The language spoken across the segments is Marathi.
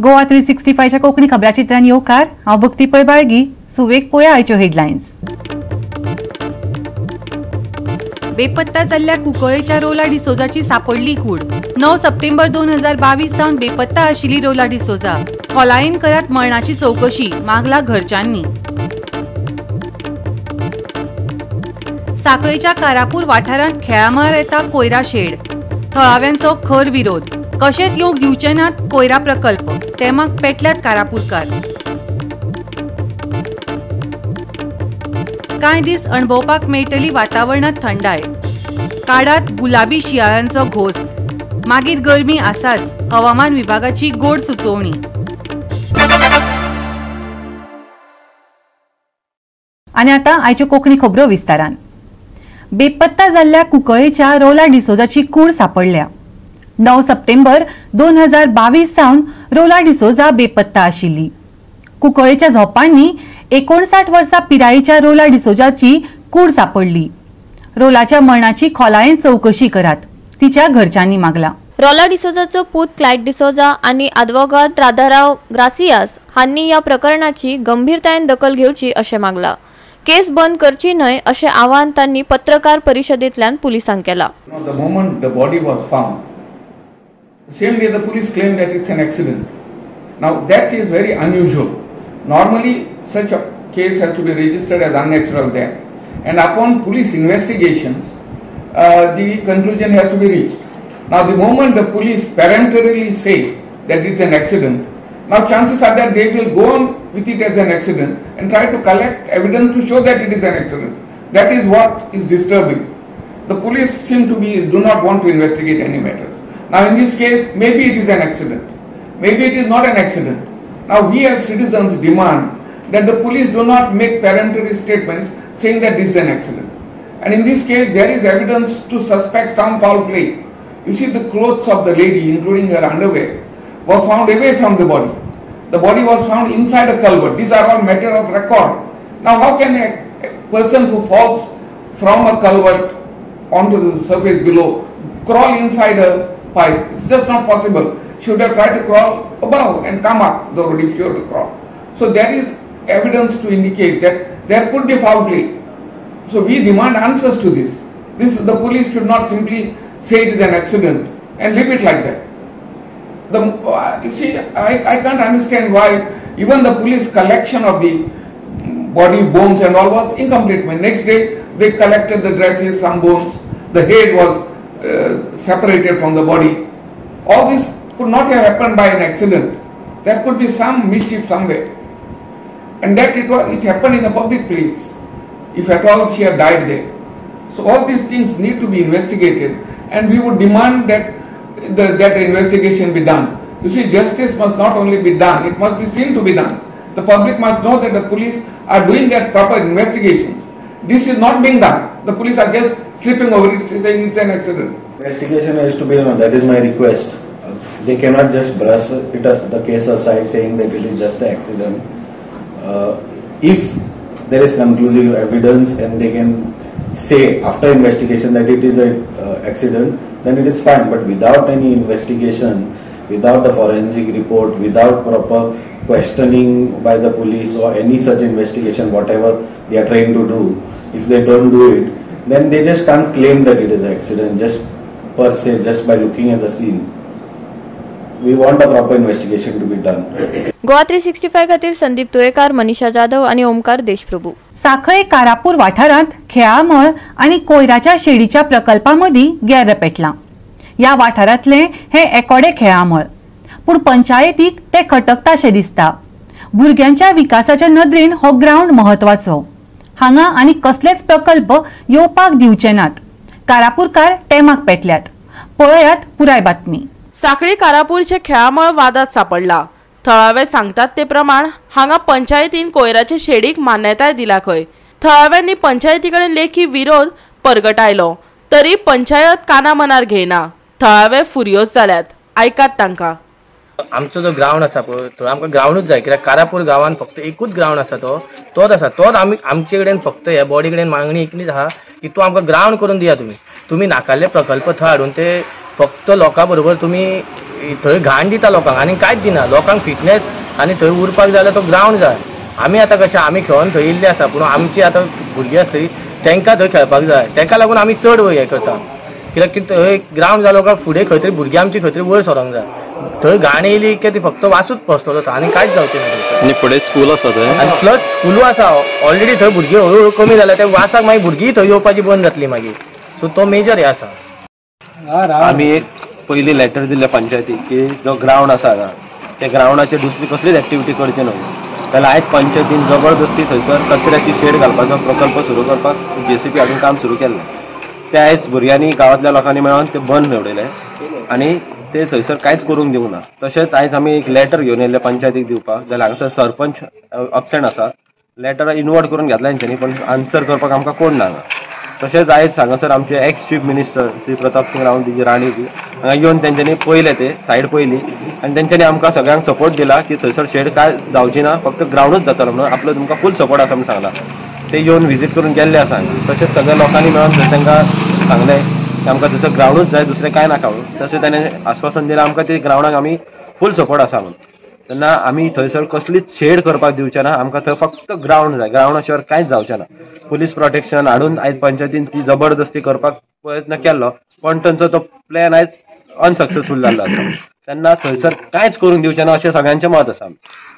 गोवा 365 च्या कोंकणी खबराचित्रान येवकार हांव भक्ती पळबाळगी सुवेक पोया आयच्यो हेडलायन्स। बेपत्ता जाल्ल्या कुंकळेच्या रोला डिसोजाची सापडली कूड। 9 सप्टेंबर 2022 सावन बेपत्ता आशिल्ली रोला डिसोजा खोलायेन करात मरणाची चौकशी मागला घरच्यांनी। साखळेच्या कारापूर वाठारांत खेळामार येता कोयरा शेड थळाव्यांचो खर विरोध कशेच येवंक दिवचे नात कोयरा प्रकल्प तेमाक पेटल्यात कारापूरकार। कांय दीस अणभवपाक मेळटली वातावरणात थंडाय काळात गुलाबी शियाळ्यांचो घोस मागीर गरमी आसाच हवामान विभागाची गोड सुचोवणी। आनी आतां आयच्यो कोंकणी खबरो विस्तारान। बेपत्ता जाल्ल्या कुंकळेच्या रोला डिसोजाची कूड सापडल्या। 9 सप्टेंबर 2022 सावन रोला डिसोजा बेपत्ता आशिल्ली। कुंकळेच्या झोपांनी 59 वर्सां पिरायेच्या रोला डिसोजाची कूड सापडली। रोलाच्या मरणाची खोलायेन चौकशी करात तिच्या घरच्यांनी मागला। रोला डिसोजाचो पूत क्लायड डिसोजा आनी आदवोगाद राधाराव ग्रासियास हांनी ह्या प्रकरणाची गंभीरतायेन दखल घेवची अशें मागला। केस बंद करची न्हय अशें आवाहन तांणी पत्रकार परिशदेंतल्यान पुलिसांक केला। Same way the police claim that it's an accident. Now that is very unusual. Normally such a case has to be registered as unnatural death, and upon police investigations the conclusion has to be reached. Now the moment the police peremptorily say that it's an accident, now chances are that they will go on with it as an accident and try to collect evidence to show that it is an accident. That is what is disturbing. The police seem to do not want to investigate any matter. Now in this case, maybe it is an accident, maybe it is not an accident. Now we as citizens demand that the police do not make peremptory statements saying that this is an accident. And in this case, there is evidence to suspect some foul play. You see, the clothes of the lady, including her underwear, were found away from the body. The body was found inside a culvert. These are all matter of record. Now how can a person who falls from a culvert onto the surface below crawl inside a pipe? It's just not possible. She would have tried to crawl above and come up the road if she were to crawl. So there is evidence to indicate that there could be foul play. So we demand answers to this. The police should not simply say it is an accident and leave it like that. You see, I can't understand why even the police collection of the body bones and all was incomplete. When next day they collected the dresses, some bones, the head was separated from the body. All this could not have happened by an accident. There could be some mischief somewhere, and that it happened in a public place, if at all she had died there. So all these things need to be investigated, and we would demand that that investigation be done. You see, justice must not only be done, it must be seen to be done. The public must know that the police are doing their proper investigations. This is not being done. The police are just slipping over it, saying it's an accident. Investigation has to be done. That is my request. They cannot just brush the case aside, saying that it is just an accident. If there is conclusive evidence and they can say after investigation that it is an accident, then it is fine. But without any investigation, without the forensic report, without proper questioning by the police or any such investigation, whatever they are trying to do, if they don't do it, then they just can't claim that it is an accident just per se, just by looking at the scene. We want a proper investigation to be done. Goa 365 खातीर संदीप तुयेकार, मनीषा जाधव आणि ओमकार देशप्रभू। साखळे कारापूर वाठारांत खेळामळ आणि कोयराच्या शेडीच्या प्रकल्पामदी गैर पेटला। या वाठारांतले हे एकोडे खेळामळ, पूण पंचायतीक ते खटकताशे दिसता। भुरग्यांच्या विकासाच्या नदरेन हो ग्राउंड महत्वाचो। हांगा आनी कसलेच प्रकल्प येवपाक दिवचे नात। कारापूरकार टेमाक पेटल्यात। पळयात पुराय बातमी। साखळी कारापूरचे खेळामळ वादात सापडला। थळावे सांगतात ते प्रमाण हांगा पंचायतीन कोयराचे शेडीक मान्यताय दिला खंय. थळाव्यांनी पंचायती कडेन लेखी विरोध परगटायलो तरी पंचायत काना मनार घेयना. थळावे फुरियोज जाल्यात. आयकात तांकां. आमचो जो ग्राउंड आसा पळय तो आमकां ग्राउंडूच जाय, कित्याक कारापूर गांवांत फक्त एकूच ग्राउंड आसा तोच आसा. तोच आमचे कडेन फक्त ह्या बॉडी कडेन मागणी इतलीच आहा की तो आमकां ग्राउंड करून दिया. तुमी नाकाल्ले प्रकल्प थंय हाडून ते फक्त लोकां बरोबर तुमी थंय घाण दिता लोकांक आनी कांयच दिना. लोकांक फिटनेस आनी थंय उरपाक जाय जाल्यार तो ग्राउंड जाय. आमी आतां कशें आमी खेळोन थंय येयल्ले आसा, पूण आमची आतां भुरगीं आसतली तांकां थंय खेळपाक जाय. ताका लागून आमी चड हें करता, कित्याक की थंय ग्राउंड जालो काय फुडें खंय तरी भुरगीं आमची खंय तरी वयर सरोंक जाय. थंय घाण येयली की ती फक्त वासूच पोसतलो आनी कांयच जावचें ना. आनी फुडें स्कूल आसा थंय आनी प्लस स्कुलू आसा ऑलरेडी. थंय भुरगीं हळू कमी जाल्या त्या वासाक मागीर भुरगीं थंय येवपाची बंद जातली मागीर. सो तो मेजर हें आसा. आमी एक पयली लेटर दिल्ले पंचायतीक की जो ग्राउंड आसा ना त्या ग्राउंडाचेर दुसरी कसलीच एक्टिविटी करची न्हू. जाल्यार आयज पंचायतीन जबरदस्ती थंयसर कचऱ्याची शेड घालपाचो प्रकल्प सुरू करपाक JCB हाडून काम सुरू केल्लें. ते आयज भुरग्यांनी गांवांतल्या लोकांनी मेळोन ते बंद दवरलेले आनी ते थंयसर कांयच करूंक दिवंक ना. तशेंच आयज आमी एक लेटर घेवन येयल्ले पंचायतीक दिवपाक. जाल्यार हांगासर सरपंच अबसेंट आसा. लेटर इनवर्ट करून घेतला तेंच्यांनी, पण आन्सर करपाक आमकां कोण ना. तशेंच आयज हांगासर आमचे ex chief minister Shri Pratap Singh Rawat Rane ji हांगा येवन तेंच्यांनी पळयले ते सायड पयली आनी तेंच्यांनी आमकां सगळ्यांक सपोर्ट दिला की थंयसर शेड काय जावची ना, फक्त ग्राउंडूच जातलो म्हणून आपलो तुमकां फूल सपोर्ट आसा म्हणून सांगला. ते येवन विजीट करून गेल्ले आसा. तशेंच सगळ्या लोकांनी मेळोन तांकां सांगलें की आमकां थंयसर ग्राउंडूच जाय, दुसरें कांय नाका म्हणून. तशें ताणें आश्वासन दिलां आमकां ते ग्राउंडाक आमी फूल सपोर्ट आसा म्हणून. तेन्ना आमी थंयसर कसलीच शेड करपाक दिवचे ना. आमकां थंय फक्त ग्राउंड जाय. ग्राउंडा शिवाय कांयच जावचें ना. पुलीस प्रोटेक्शन हाडून आयज पंचायतीन ती जबरदस्ती करपाक प्रयत्न केल्लो, पण तांचो तो प्लॅन आयज अनसक्सेसफूल जाल्लो आसा. तेन्ना थंयसर कांयच करून दिवचें ना अशें सगळ्यांचें मत आसा.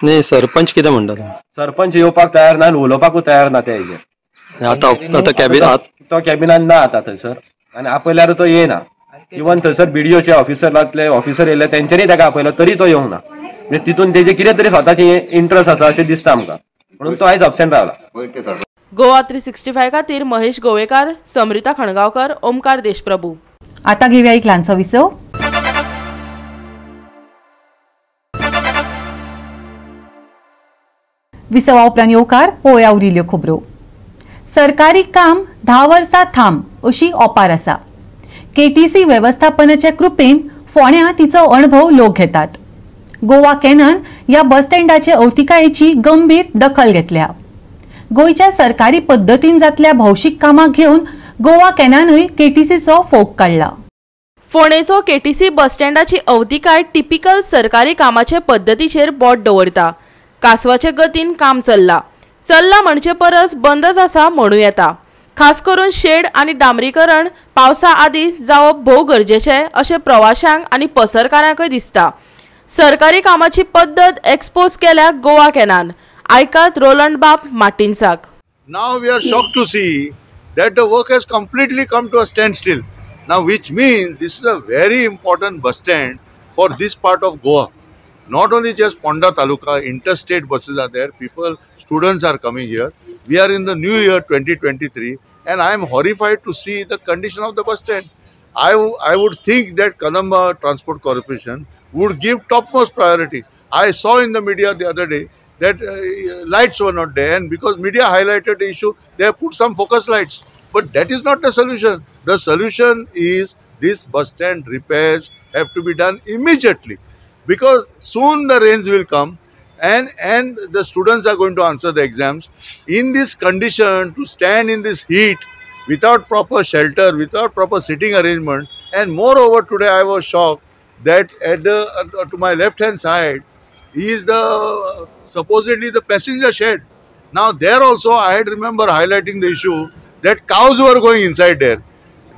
न्ही सरपंच कितें म्हणटा? सरपंच येवपाक तयार ना आनी उलोवपाकूच तयार ना ते हेजेर. आतां कॅबिनात तो कॅबिनात ना आतां थंयसर आनी आपयल्यार तो येना. इवन थंयसर BDOचे ऑफिसर येयले तेंच्यांनी ताका आपयलो तरी तो येवंक ना. म्हणजे तितून तेजे कितें तरी स्वताची इंट्रस्ट आसा अशें दिसता आमकां, म्हणून तो आयज अबसेंट रावला. गोवा 365 खातीर महेश गोवेकार, समृता खणगांवकर, ओमकार देशप्रभू. आता घेऊया एक ल्हानसो विसव. विसवा उपरांत येवकार पळोवया उरिल्ल्यो खबरो. सरकारी काम 10 वर्सां थांब अशी ओपार आसा. KTC वेवस्थापनाच्या कृपेन फोंड्या तिचो अणभव लोक घेतात. गोवा कॅनन ह्या बस स्टँडाचे अवतिकायेची गंभीर दखल घेतल्या. गोंयच्या सरकारी पद्दतीन जातल्या भौशीक कामाक घेवन गोवा कॅननूय KTCचो फोग काडला. फोंडेचो KTC बस स्टँडाची अवतिकाय टिपिकल सरकारी कामाचे पद्दतीचेर बोट दवरता. कासवाचे गतीन काम चल्ला म्हणजे परस बंदच आसा म्हणू येता. खास करून शेड आनी डांबरीकरण पावसा आदीं जावप भोव गरजेचें अशें प्रवाशांक आनी पसरकारांकय दिसता. सरकारी कामाची पद्दत एक्सपोज केल्या गोवा कॅनान. आयकात रोलंड बाप मार्टिन्साक. Now we are shocked to see that the work has completely come to a standstill. Now which means this is a very important bus stand for this part of Goa. Not only just Ponda Taluka, interstate buses are there, students are coming here. We are in the new year 2023 and I am horrified to see the condition of the bus stand. I would think that Kadamba Transport Corporation would give topmost priority. I saw in the media the other day that lights were not there, and because media highlighted the issue, they have put some focus lights. But that is not the solution. The solution is this bus stand repairs have to be done immediately, because soon the rains will come and the students are going to answer the exams. In this condition, to stand in this heat without proper shelter, without proper sitting arrangement, and moreover today I was shocked that at to my left hand side is supposedly the passenger shed. Now there also I had remember highlighting the issue that cows were going inside there.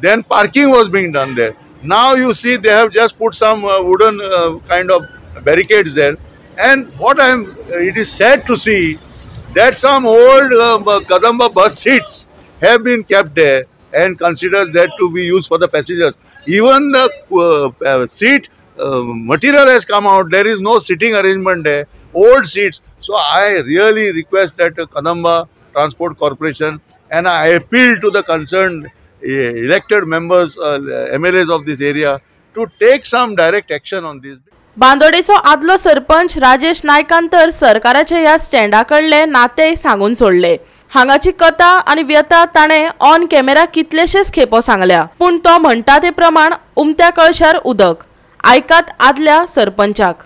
Then parking was being done there. Now you see they have just put some wooden kind of barricades there. And it is sad to see that some old Kadamba bus seats have been kept there and considered that to be used for the passengers. Even the seat material has come out. There is no sitting arrangement there. Old seats. So I really request that Kadamba Transport Corporation, and I appeal to the concerned elected members, MLAs of this area, to take some direct action on this. बांदोडेचो आदलो सरपंच राजेश नायकान तर सरकाराचे ह्या स्टँडा कडले नाते सांगून सोडले। हांगाची कथा आणि व्यथा ताणें ऑन कॅमेरा कितलेशेच खेपो सांगल्या, पूण तो म्हणटा ते प्रमाण उमत्या कळशार उदक। आयकात आदल्या सरपंचाक।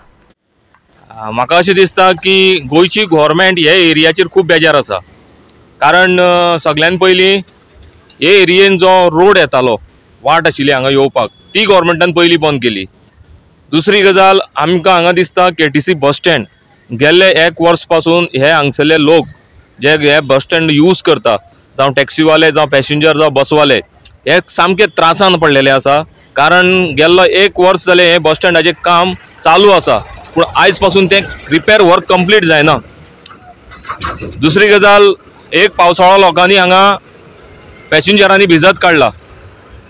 म्हाका अशें दिसता की गोंयची गव्हर्मेंट हे एरियाचेर खूब बेजार आसा, कारण सगळ्यान पयलीं हे एरियेन जो रोड येतालो, वाट आशिल्ली हांगा येवपाक, ती गव्हर्मेंटान पयलीं बंद केली। दुसरी गजाल आमकां हांगा दिसता KTC बस स्टँड गेल्ले 1 वर्स पासून हे हांगसरले लोक जे हे बस स्टँड यूज करता, जावं टॅक्सीवाले जावं पॅसेंजर जावं बसवाले, हे सामके त्रासान पडलेले आसा। कारण गेल्लो 1 वर्स जालें हे बस स्टँडाचें काम चालू आसा, पूण आयज पासून ते रिपेर वर्क कंप्लीट जायना। दुसरी गजाल, एक पावसाळो लोकांनी हांगा पॅसेंजरांनी भिजत काडला,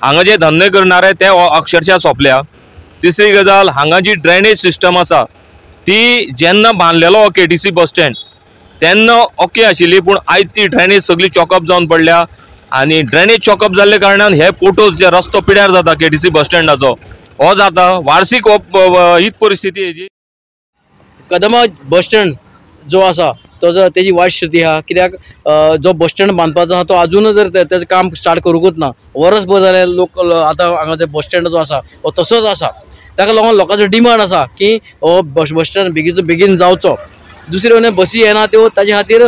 हांगा जे धंदे करणारे ते अक्षरशः सोंपल्या। तिसरी गजाल, हांगा जी ड्रेनेज सिस्टम आसा ती जेन्ना बांदलेलो KTC बस स्टँड तेन्ना ओके आशिल्ली, पूण आयज ती ड्रेनेज सगळी चॉकअप जावन पडल्या आनी ड्रेनेज चॉकअप जाल्ले कारणान हे पोटोस जे रस्तो पिड्यार जाता KTC बस स्टँडाचो हो जाता। वार्षिक हीच परिस्थिती हेजी। कदमा बस स्टँड जो आसा तो तेजी वायट स्थिती आहा, कित्याक जो बस स्टँड बांदपाचो आहा तो अजून जर तेजें काम स्टार्ट करूंकूच ना। वर्सभर जाले लोक आतां हांगा जो बस स्टँड जो आसा हो तसोच आसा। ताका लागून लोकांचो डिमांड आसा की हो बस स्टँड बेगीन जावचो। दुसरे वटेन बसी येना त्यो ताजे खातीर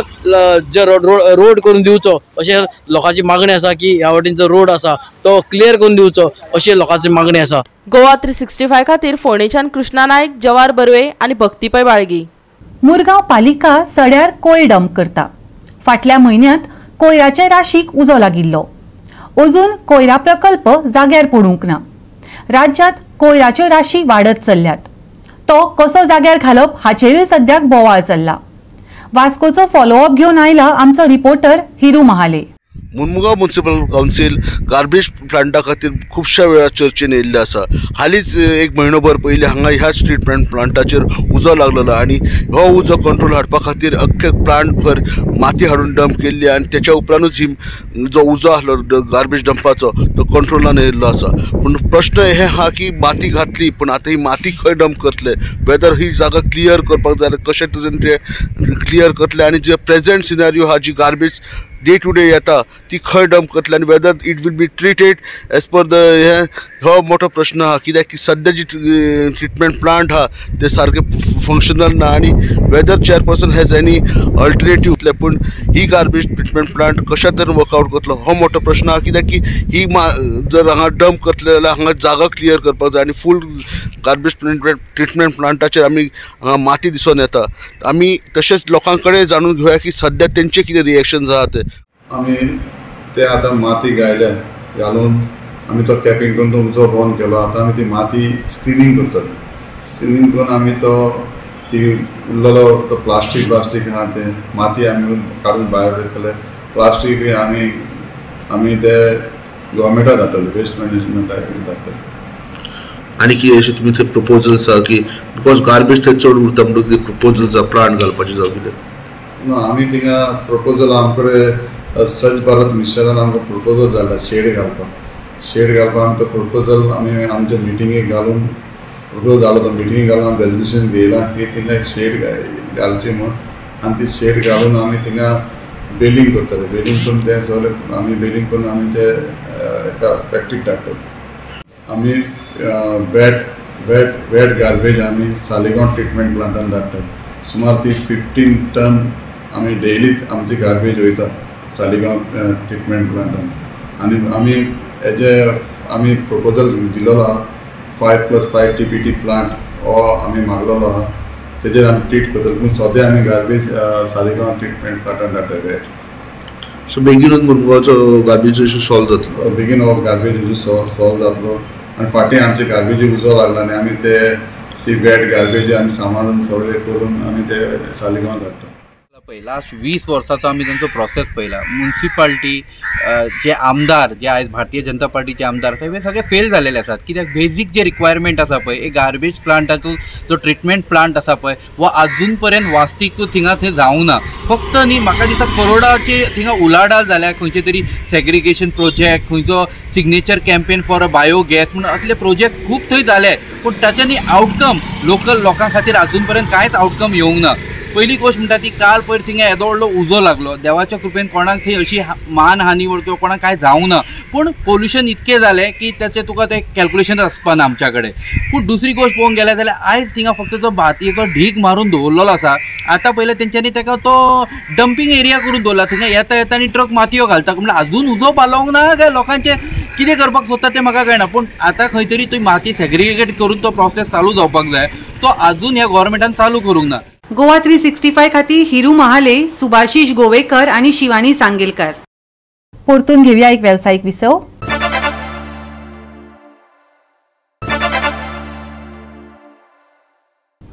जे रोड करून दिवचो अशें लोकांची मागणी आसा, की ह्या वटेन जो रोड आसा तो क्लियर करून दिवचो अशी लोकांची मागणी आसा। गोवा 365 खातीर फोंडेच्यान कृष्णा नायक, जवार बर्वे आनी भक्तीपय बाळगी। मुरगांव पालिका सड्यार कोयर डंप करता। फाटल्या म्हयन्यांत कोयराचे राशीक उजो लागिल्लो, अजून कोयरा प्रकल्प जाग्यार पडूंक ना। राज्यांत कोयराच्यो राशी वाडत चल्ल्यात, तो कसो जाग्यार घालप हाचेरूय सद्याक बोवाळ चल्ला। वास्कोचो फॉलोअप घेवन आयला आमचो reporter Hiru Mahale. Mormugao municipal council garbage प्लांटा खातीर खुबश्या वेळा चर्चेन येयल्ले आसा। हालींच 1 म्हयनोभर पयलीं हांगा ह्याच ट्रिटमेंट प्लांटाचेर उजो लागलेलो आनी हो उजो कंट्रोल हाडपा खातीर अख्खे प्लांट भर माती हाडून डंप केल्ली आनी तेच्या उपरांतूच ही जो उजो आसलो गार्बेज डंपाचो तो कंट्रोलान येयल्लो आसा। पूण प्रश्न हे आहा की माती घातली, पूण आतां ही माती खंय डंप करतले, वेदर ही जागा क्लियर करपाक जाय कशें तरेन ते क्लियर करतले आनी जे प्रेजेंट सिनारियो आहा जी गार्बेज डे टू डे येता ती खंय डंप करतले आनी whether it will be treated as per the हो मोठो प्रश्न आहा। कित्याक की सद्या जी ट्रिटमेंट प्लांट आहा ते सारके फंक्शनल ना आनी whether chairperson has any alternative, पूण ही गार्बेज ट्रिटमेंट प्लांट कशा तरेन वर्कआउट करतलो हो मोठो प्रश्न आहा। कित्याक की ही जर हांगा डंप करतले जाल्यार हांगा जागा क्लियर करपाक जाय आनी फूल गार्बेज ट्रिटमेंट प्लांटाचेर आमी हांगा माती दिसून येता। आमी तशेंच लोकां कडेन जाणून घेवया की सद्या तेंचे कितें रिएक्शन्स आहा ते। आमी ते आतां माती घालून आमी तो कॅपिंग करून तो उजो बंद केलो। आतां आमी ती माती स्क्रिनींग करतली, स्क्रिनींग करून आमी तो ती उरलेलो तो प्लास्टीक आहा ते माती आमी काडून भायर उडयतले। प्लास्टीक बी आमी ते गव्हर्मेंटाक धाडटले, वेस्ट मॅनेजमेंटाक धाडटले। आनी कितें अशें तुमी थंय प्रपोजल्स आहा की बिकॉज गार्बेज थंय चड उरता म्हणटून कितें प्रपोजल्स आहा प्लांट घालपाचें जावं कितें? ना, आमी थिंगा प्रपोजल आमचे स्वच्छ भारत मिशनान आमकां प्रपोजल धाडला शेड घालपाक आमी तो प्रपोजल आमी आमच्या मिटिंगेक घालून रोज घालो तो मिटिंगेक घालून आमी रेजोल्युशन घेयलां की थिंगा एक शेड घालची म्हूण आनी ती शेड घालून आमी थिंगा बेलिंग करतले। बेलिंग करून ते सगळें आमी बेलिंग करून आमी ते एका फॅक्टरीक धाडटले। आमी वेट गार्बेज आमी सालिगांव ट्रिटमेंट प्लांटान धाडटात। सुमार ती 15 टन आमी डेलीच आमची गार्बेज वयता सालिगांव ट्रिटमेंट प्लांटान। आनी आमी हेजे आमी प्रपोजल दिलेलो आहा 5+5 TPT प्लांट हो आमी मागलेलो आहा, तेजेर आमी ट्रीट करतले। पूण सद्या आमी गार्बेज सालिगांव ट्रिटमेंट प्लांटान धाडटा वेट। सो बेगीनूच मुनगांवचो गार्बेज इशू सॉल्व जातलो? बेगीन हो गार्बेज इशू सॉल्व जातलो आनी फाटीं आमचे गार्बेजी उजो लागला आनी आमी ती वेट गार्बेज आमी सांबाळून सगळे करून आमी ते सालिगांव धाडटा। लास्ट 20 वर्साचो आमी तांचो प्रोसेस पळयला. म्युनिसिपालिटी जे आमदार जे आयज भारतीय जनता पार्टीचे आमदार आसा हे सगळे फेल जालेले आसात. कित्याक बेजीक जे रिक्वायरमेंट आसा पळय एक गार्बेज प्लांटाचो जो ट्रिटमेंट प्लांट आसा पळय वो अजून पर्यंत वास्तीक तो थिंगा थंय जावं ना. फक्त न्ही म्हाका दिसता करोडाचे थिंगा उलाढाल जाल्या. खंयचे तरी सेग्रिगेशन प्रोजेक्ट खंयचो signature campaign for a biogas म्हणून असले प्रोजेक्ट खूब थंय जाले पूण ताच्यानी आउटकम लोकल लोकां खातीर अजून पर्यंत कांयच आउटकम येवंक ना. पहिली गोष्ट म्हणटा ती काल पयर थिंगा येदो व्हडलो उजो लागलो. देवाच्या कृपेन कोणाक थंय अशी मानहानी किंवा कोणाक काय जावंक ना पूण पोल्युशन इतकें जालें की त्याचे तुका ते कॅल्क्युलेशन आसपाना आमच्या कडेन. पूण दुसरी गोष्ट पळोवंक गेल्यार जाल्यार आयज थिंगा फक्त जो भातयेचो ढीग मारून दवरलेलो आसा. आतां पयलें तेंच्यांनी ताका तो डंपिंग एरिया करून दवरला. थिंगा येता येता आनी ट्रक मातयो घालता म्हणल्यार अजून उजो पालोवंक ना काय लोकांचे कितें करपाक सोदता तें म्हाका कळना. पूण आतां खंय तरी तुवें माती सेग्रिगेट करून तो प्रोसेस चालू जावपाक जाय. तो अजून ह्या गव्हर्मेंटान चालू करूंक ना. गोवा 365 खातीर हिरू महाले, सुभाशीश गोवेकर आणि शिवानी सांगेलकर. परतून घेऊया एक व्यावसायिक विसव.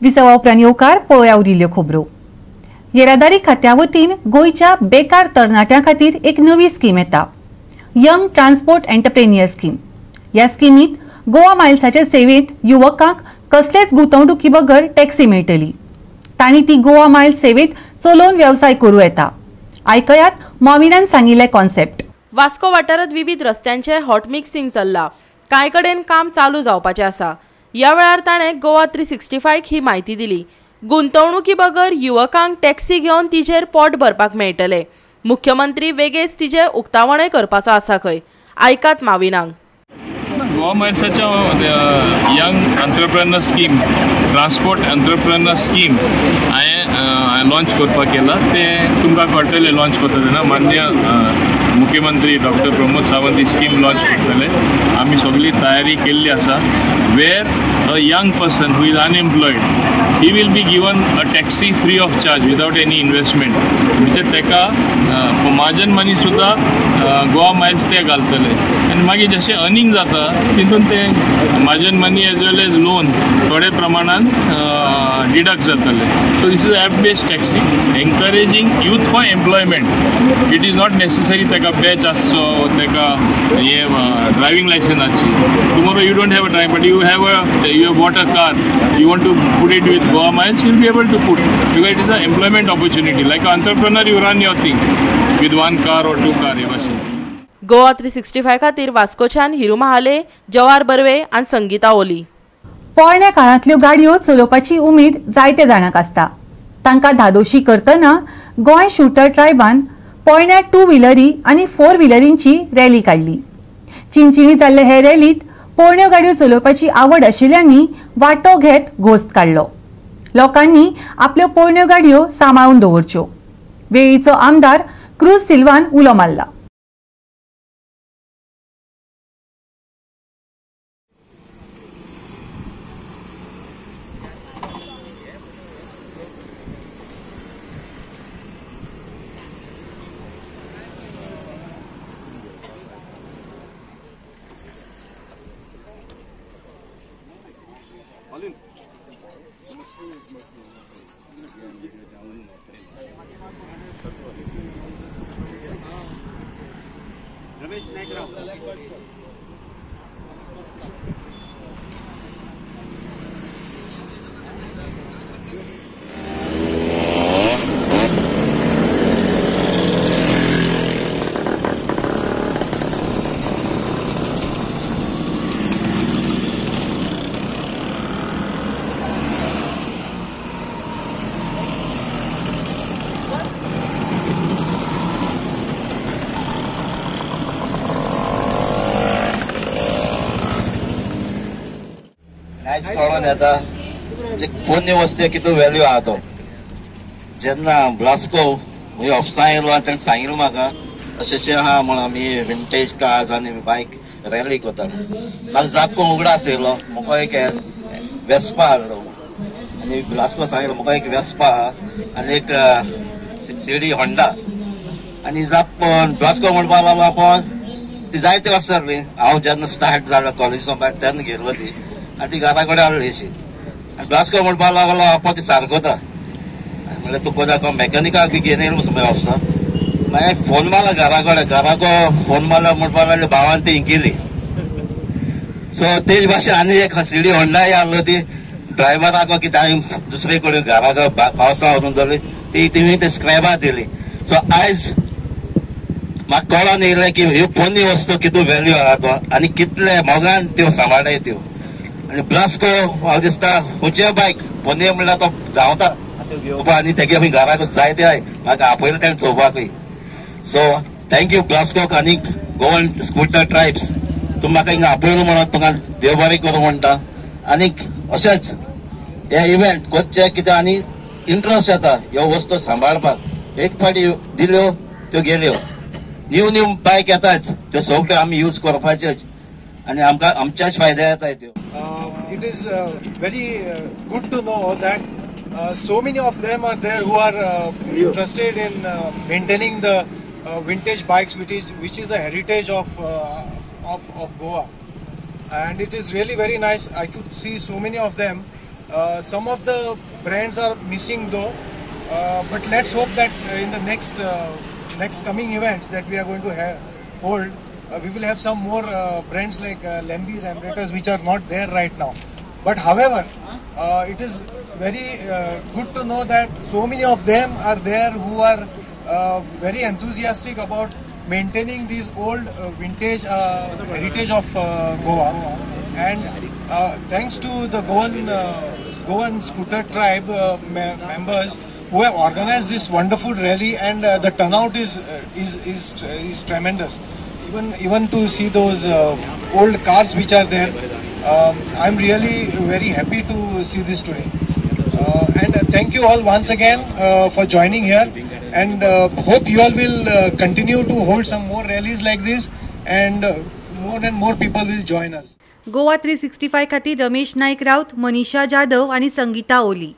विसवा उपरांत येवकार पळोवया उरिल्ल्यो खबरो. येरादारी खात्या वतीन गोंयच्या बेकार तरणाट्यां खातीर एक नवी स्कीम येता, यंग ट्रान्सपोर्ट एंटरप्रेन्युअर स्कीम. ह्या स्किमीत गोवा मायल्साच्या सेवेत युवकांक कसलेच गुंतवणुकी बगर टॅक्सी मेळटली. तांणी ती गोवा मायल्स सेवेत चलोवन व्यवसाय करूं येता. आयकयात मॉविनान सांगिल्ले कॉन्सेप्ट. वास्को वाठारांत विविध रस्त्यांचे हॉट मिक्सिंग चल्ला. कांय कडेन काम चालू जावपाचें आसा. ह्या वेळार ताणें गोवा 365 ही म्हायती दिली. गुंतवणुकी बगर युवकांक टॅक्सी घेवन तिचेर पोट भरपाक मेळटलें. मुख्यमंत्री वेगळेच तिचे उक्तावणय करपाचो आसा खंय. आयकात माविनांक. गोवा मायल्साच्या young entrepreneur scheme, transport entrepreneur scheme हांवें लॉन्च करपाक केला. तें तुमकां कळटलें लॉन्च करता तेन्ना माननीय मुख्यमंत्री डॉक्टर प्रमोद सावंत ही स्कीम लॉन्च करतले. आमी सगळी तयारी केल्ली आसा. Where a young person who is unemployed he will be given a taxi free of charge without any investment. म्हणजे तेका मार्जन मनी सुद्धा गोवा मायल्स ते घालतले आनी मागीर जशें अर्निंग जाता तितून ते margin money as well as loan थोडे प्रमाणान डिडक्ट जातले. So this is app based taxi encouraging youth for employment. It is not necessary तेका बॅच आसचो, तेका हे ड्रायव्हिंग लायसन्साची. Tomorrow you don't have a drive but you have bought a car, you want to put it with Goa Miles, you will be able to put because it is a employment opportunity like entrepreneur you run your thing with 1 car और 2 कार हे भाशेन. गोवा 365 खातीर वास्कोच्यान हिरू महाले, जवार बर्वे आनी संगीता ओली. पोरण्या काळांतल्यो गाडयो चलोवपाची उमेद जायते जाणांक आसता. तांकां धादोशी करतना गोंय शूटर ट्रायबान पोरण्या 2 व्हिलरी आनी 4 व्हिलरींची रॅली काडली. चिंचिणी जाल्ले हे रॅलीत पोरण्यो गाडयो चलोवपाची आवड आशिल्ल्यांनी वांटो घेत घोस्त काडलो. लोकांनी आपल्यो पोरण्यो गाडयो सांबाळून दवरच्यो. वेळीचो आमदार क्रूज सिल्वान उलो मारला. कळोन येता म्हणजे पोन्य वस्तू कितलो व्हॅल्यू आहा तो. जेन्ना ब्लास्को ऑफिसां येयलो आनी ताणें सांगिल्लें म्हाका अशें आहा म्हण आमी विंटेज कार्स आनी बायक रॅली करता. म्हाका जापको उगडा आसलो, म्हाका एक वेस्पा हाडलो आनी ब्लास्को सांगिल्लो म्हाका एक वेस्पा आहा आनी एक सिडी होंडा आनी जापन ब्लास्को म्हणपाक लागलो आपूण ती जायते वर्सां जाली. हांव जेन्ना स्टार्ट जालो कॉलेजीसून भायर तेन्ना गेलो ती आनी ती घरा कडेन हाडली अशी. आनी ब्लास्को म्हणपाक लागलो आपूण ती सारको म्हणल्यार तुका जाका मॅकॅनिकाक बी घेवन येयलो मरे ऑफिसाक मागीर फोन मारला घराको फोन मारला म्हणपाक लागले भावान ती गेली सो तेच भाशेन आनी एक हसडी होंडाय आहलो ती ड्रायव्हराक कितें हांवें दुसरे कडेन घराक पावसा व्हरून दवरली ती तिमी ते स्क्रॅबार दिली सो आयज म्हाका कळोन येयलें की ह्यो पोरणी वस्तू कितू व्हॅल्यू आहा तो आनी कितले मोगान त्यो सांबाळटाय त्यो आनी ब्लास्को म्हाका दिसता खंयचे बायक पोरणी म्हणल्यार तो धांवता घेवपा आनी तेगे आमी घराक जायते आय म्हाका आपयले तेणें चोवपाकूय सो थँक्यू ब्लास्कोक आनी गोवन स्कूटर ट्रायब्स तुमी म्हाका हिंगा आपयलो म्हणून तुमकां देव बरें करूं म्हणटा आनीक अशेंच हे इव्हेंट कोचचे कितें आनी इंट्रस्ट येता ह्यो वस्तू सांबाळपाक एक फाटी दिल्यो त्यो गेल्यो न्यू बायक येताच त्यो सगळ्यो आमी यूज करपाच्योच आनी आमकां आमच्याच फायद्या येताय त्यो it is very good to know that so many of them are there who are interested in maintaining the vintage bikes which is the heritage of Goa, and it is really very nice. I could see so many of them. Some of the brands are missing though, but let's hope that in the next coming events that we are going to hold we will have some more brands like Lembi Ramrators which are not there right now, but however it is very good to know that so many of them are there who are very enthusiastic about maintaining these old vintage heritage of Goa, and thanks to the Goan scooter tribe members who have organized this wonderful rally, and the turnout is tremendous. Even to see those old cars which are there, I'm really very happy to see this today. And thank you all once again for joining here, and hope you all will continue to hold some more rallies like this, and more people will join us. Goa 365 खातीर रमेश नाईक राऊत, मनीषा जाधव आणि संगीता ओली.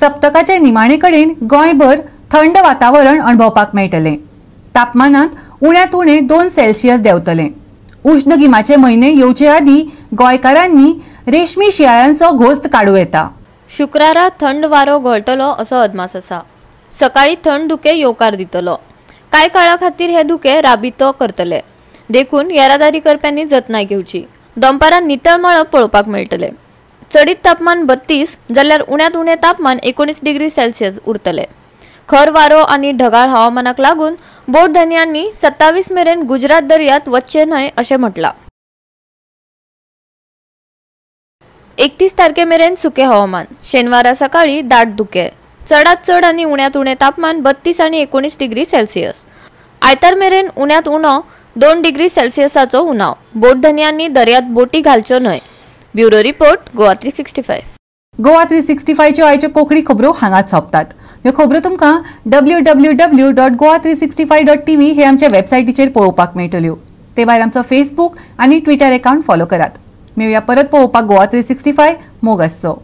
सप्तकाचे निमाणे कडेन गोंयभर थंड वातावरण अणभवपाक मेळटलें. तापमानात उण्यात उणे 2 सेल्सियस देंवतलें. उष्ण गिमाचे म्हयने येवचे आदी गोंयकारांनी रेशमी शियाळ्यांचो घोस्त काडूं येता. शुक्रारा थंड वारो घोळटलो असो अदमास आसा. सकाळी थंड धुके येवकार दितलो. कांय काळा खातीर हे धुके राबितो करतले. देखून येरादारी करप्यांनी जतनाय घेवची. दनपारां नितळ मळब पळोवपाक मेळटले. चडीत तापमान 32 जाल्यार उण्यात उणे तापमान 19 डिग्री सेल्सियस उरतले. खर वारो आनी ढगाळ हवामानाक लागून बोट धन्यांनी 27 मेरेन गुजरात दर्यांत वचचे न्हय अशें म्हटलां. 31 तारखे मेरेन सुके हवामान. शेनवारा सकाळी दाट धुके. चडात चड आनी उण्यात उणे तापमान 32 आनी 19 डिग्री सेल्सियस. आयतार मेरेन उण्यात उणो 2 डिग्री सेल्सियसाचो उणाव. बोट धन्यांनी दर्यांत बोटी घालच्यो न्हय. Bureau report Goa 365. गोवा 365 च्यो आयच्यो कोंकणी खबरो हांगाच सोंपतात. ह्यो खबरो तुमकां www.goa365.tv हे आमच्या वेबसायटीचेर पळोवपाक मेळटल्यो. ते भायर आमचो फेसबूक आनी ट्विटर अकाउंट फॉलो करात. मेळुया परत पळोवपाक गोवा 365 मोग आसचो.